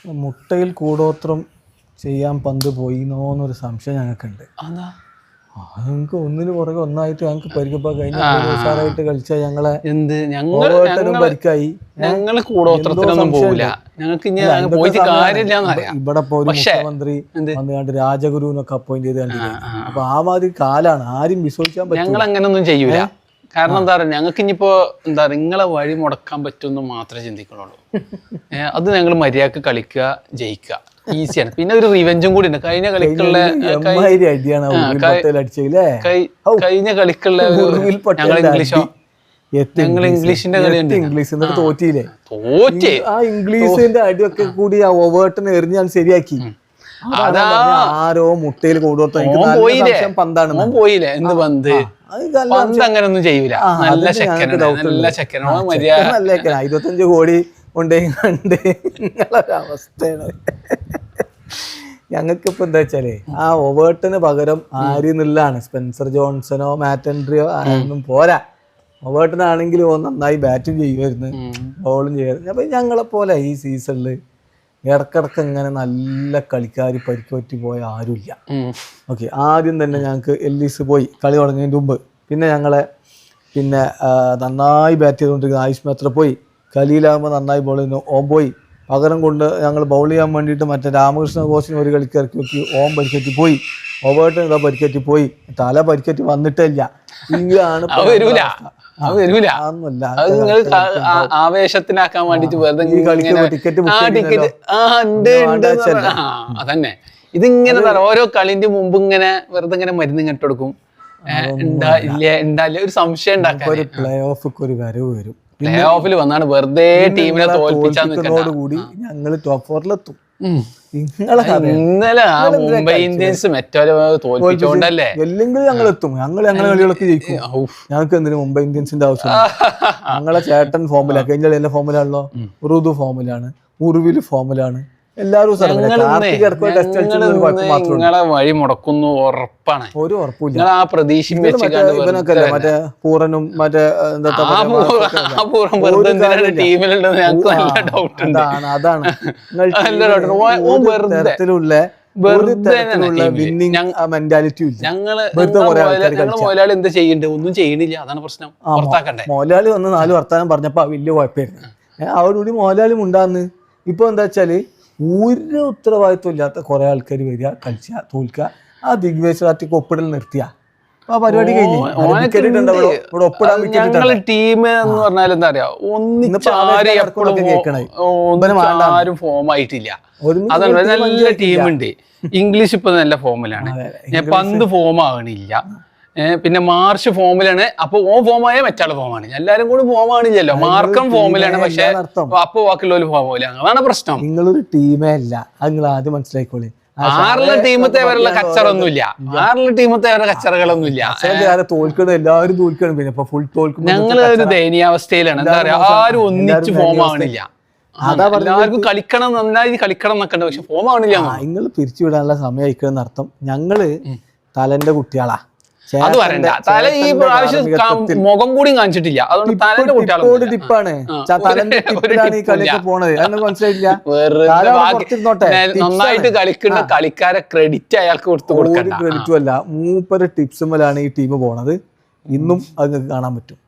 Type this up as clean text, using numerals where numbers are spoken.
മുട്ടയിൽ കൂടോത്രം ചെയ്യാൻ പന്ത് പോയിന്നോന്നൊരു സംശയം ഞങ്ങൾക്കുണ്ട്. ഞങ്ങൾക്ക് ഒന്നിന് പുറകെ ഒന്നായിട്ട് ഞങ്ങൾക്ക് പരിക്കപ്പ കഴിഞ്ഞ ഉഷാറായിട്ട് കളിച്ചാൽ ഞങ്ങളെ പരിക്കായി. ഞങ്ങള് കൂടോത്രത്തിനൊന്നും പോകില്ല. ഞങ്ങൾക്ക് ഇവിടെ ഇപ്പൊ ഒരു മുഖ്യമന്ത്രി വന്നുകൊണ്ട് രാജഗുരുവിനൊക്കെ അപ്പോയിന്റ് ചെയ്ത് കണ്ടില്ല. അപ്പൊ ആ മാതിരി കാലാണ്, ആരും വിശ്വസിക്കാൻ പറ്റും. ഞങ്ങൾ അങ്ങനൊന്നും ചെയ്യൂല. കാരണം എന്താ പറയുക, ഞങ്ങൾക്ക് ഇനിയിപ്പോ എന്താ പറയുക, നിങ്ങളെ വഴി മുടക്കാൻ പറ്റുമെന്ന് മാത്രമേ ചിന്തിക്കുന്നുള്ളൂ. അത് ഞങ്ങൾ മര്യാദക്ക് കളിക്കുക, ജയിക്കുക, ഈസിയാണ്. പിന്നെ ഒരു റിവെഞ്ചും കൂടി ഉണ്ട്. കഴിഞ്ഞ കളിക്കുള്ള ഞങ്ങൾ ഇംഗ്ലീഷിന്റെ കളിയുണ്ട്. തോറ്റില്ലേ? ആ ഇംഗ്ലീഷിന്റെ അടിയൊക്കെ കൂടി ആ ഓവേർട്ടിന് എറിഞ്ഞാൽ ശരിയാക്കി. ആരോ മുട്ടയിൽ പന്താണ് പോയില്ലേ? എന്ത് പന്ത്? പന്ത് അങ്ങനൊന്നും ചെയ്യൂല. നല്ല നല്ല ചെക്കനാണ്, മര്യാദ. 25 കോടി കൊണ്ടേ കണ്ട് നിങ്ങളൊരവസ്ഥയാണ്. ഞങ്ങൾക്കിപ്പോ എന്താ വെച്ചാല് ആ ഓവേർട്ടിന് പകരം ആരെന്നുള്ളതാണ്. സ്പെൻസർ ജോൺസണോ മാറ്റൻട്രിയോ ആരൊന്നും പോരാ. ഓവേർട്ടിനാണെങ്കിൽ നന്നായി ബാറ്റും ചെയ്യുമായിരുന്നു, ബോളും ചെയ്യുമായിരുന്നു. അപ്പൊ ഞങ്ങളെ പോലെ ഈ സീസണില് ഇടക്കിടക്ക് ഇങ്ങനെ നല്ല കളിക്കാർ പരിക്ക് പറ്റി പോയ ആരുമില്ല. ഓക്കെ, ആദ്യം തന്നെ ഞങ്ങൾക്ക് എല്ലീസ് പോയി കളി തുടങ്ങിയതിൻ്റെ മുമ്പ്. പിന്നെ ഞങ്ങളെ നന്നായി ബാറ്റ് ചെയ്തുകൊണ്ടിരിക്കുന്ന ആയുഷ് മേത്ര പോയി. കളിയിലാകുമ്പോൾ നന്നായി ബോൾ ചെയ്യുന്നു, ഓം പോയി. പകരം കൊണ്ട് ഞങ്ങൾ ബൗൾ ചെയ്യാൻ വേണ്ടിയിട്ട് മറ്റേ രാമകൃഷ്ണ ഘോഷിന് ഒരു കളിക്ക് ഇറക്കി വെക്കി, ഓം പരിക്കറ്റി പോയി. ഓവേർട്ടിന് ഇതാ പരിക്കറ്റി പോയി, തല പരിക്കറ്റി വന്നിട്ടില്ല. ഇതാണ് ആവേശത്തിനാക്കാൻ വേണ്ടിട്ട് അതന്നെ. ഇതിങ്ങനെ ഓരോ കളിന്റെ മുമ്പ് ഇങ്ങനെ വെറുതെ ഇങ്ങനെ മരുന്ന് ഇങ്ങോട്ട് കൊടുക്കും. ഒരു സംശയം ഉണ്ടാക്കാൻ പ്ലേ ഓഫ് ഒരു വരവ് വരും. പ്ലേ ഓഫിൽ വന്നാണ് വെറുതെ ടീമിനെ തോൽപ്പിച്ചതോടുകൂടി ഞങ്ങള് ടോപ്പ് 4-ലെത്തും. ഇന്നലെ മുംബൈ ഇന്ത്യൻസ് തോൽപ്പിച്ചോണ്ടല്ലേ? അല്ലെങ്കിൽ ഞങ്ങൾ എത്തും. ഞങ്ങളെ കളികളൊക്കെ ജയിക്കും. ഞങ്ങൾക്ക് എന്തിനു മുംബൈ ഇന്ത്യൻസിന്റെ ആവശ്യം? ഞങ്ങളെ ചേട്ടൻ ഫോമിലാ, കഴിഞ്ഞ എല്ലാ ഫോമിലാണല്ലോ. ഉറുദു ഫോമിലാണ്, ഉറുവില് ഫോമിലാണ്. എല്ലാവരും നിങ്ങളെ വഴി മുടക്കുന്നു ഉറപ്പാണ്. ഒരു ഉറപ്പില്ല. ആ പ്രതീക്ഷ മറ്റേ പൂറനും മറ്റേ അതാണ് തരത്തിലുള്ള മെന്റാലിറ്റി ഇല്ല. ഞങ്ങള് മുതലാളി എന്താ ചെയ്യണ്ടേ? ഒന്നും ചെയ്യണില്ല. അതാണ് പ്രശ്നം. മോലാളി വന്ന് 4 വർത്താനം പറഞ്ഞപ്പോ വലിയ കുഴപ്പമായിരുന്നു. അവരോട് മോലാളി ഉണ്ടാന്ന്. ഇപ്പൊ എന്താ വെച്ചാല് ഒരു ഉത്തരവാദിത്വം ഇല്ലാത്ത കുറെ ആൾക്കാർ വരിക, കളിക്കുക, തോൽക്കുക. ആ ദിഗ്വേശ്വരാറ്റിക്ക് ഒപ്പിടൽ നിർത്തിയ ആ പരിപാടി കഴിഞ്ഞു. ഞങ്ങള് ടീം എന്ന് പറഞ്ഞാൽ എന്താ പറയാ, ആരും ഫോം ആയിട്ടില്ല. അതുകൊണ്ട് നല്ല ടീമുണ്ട്. ഇംഗ്ലീഷ് ഇപ്പൊ നല്ല ഫോമിലാണ്. പന്ത് ഫോം ആകണില്ല. പിന്നെ മാർച്ച് ഫോമിലാണ്. അപ്പൊ ഫോമായ മറ്റാള് ഫോമാണ്. എല്ലാരും കൂടി ഫോമാണില്ലല്ലോ. മാർക്കം ഫോമിലാണ്, പക്ഷെ അപ്പൊ ബാക്കിയുള്ളവര് ഫോമില്ല. അതാണ് പ്രശ്നം. നിങ്ങളൊരു ടീമേ അല്ല, അത് നിങ്ങൾ ആദ്യം മനസ്സിലാക്കിക്കോളി. 6 ടീമത്തെ വരെയുള്ള കച്ചറൊന്നുമില്ല. 6 ടീമത്തെ വരെ കച്ചറകളൊന്നുമില്ല. തോൽക്കണം, എല്ലാവരും തോൽക്കണം. പിന്നെ ഇപ്പൊ ഫുൾ തോൽക്കും. ഞങ്ങള് ഒരു ദയനീയാവസ്ഥയിലാണ്. എന്താ പറയാ, ആരും ഒന്നിച്ച് ഫോം ആവണില്ല. എല്ലാവർക്കും കളിക്കണം, നന്നായി കളിക്കണം എന്നൊക്കെ ഉണ്ട്, പക്ഷെ ഫോം ആവണില്ല. നിങ്ങൾ പിരിച്ചുവിടാനുള്ള സമയം അയക്കണം എന്നർത്ഥം. ഞങ്ങള് തലന്റെ കുട്ടികളാ. അത് വരണ്ട. തല ഈ പ്രാവശ്യം മുഖം കൂടി കാണിച്ചിട്ടില്ല. അതുകൊണ്ട് തലന്റെ കുട്ടികളാണ്. നന്നായിട്ട് കളിക്കുന്ന കളിക്കാരെ ക്രെഡിറ്റ് അയാൾക്ക് കൊടുത്തു കൊടുക്കണ്ട. ക്രെഡിറ്റും അല്ല, മൂപ്പര് ടിപ്സുമലാണ് ഈ ടീം പോണത്. ഇന്നും അത് കാണാൻ പറ്റും.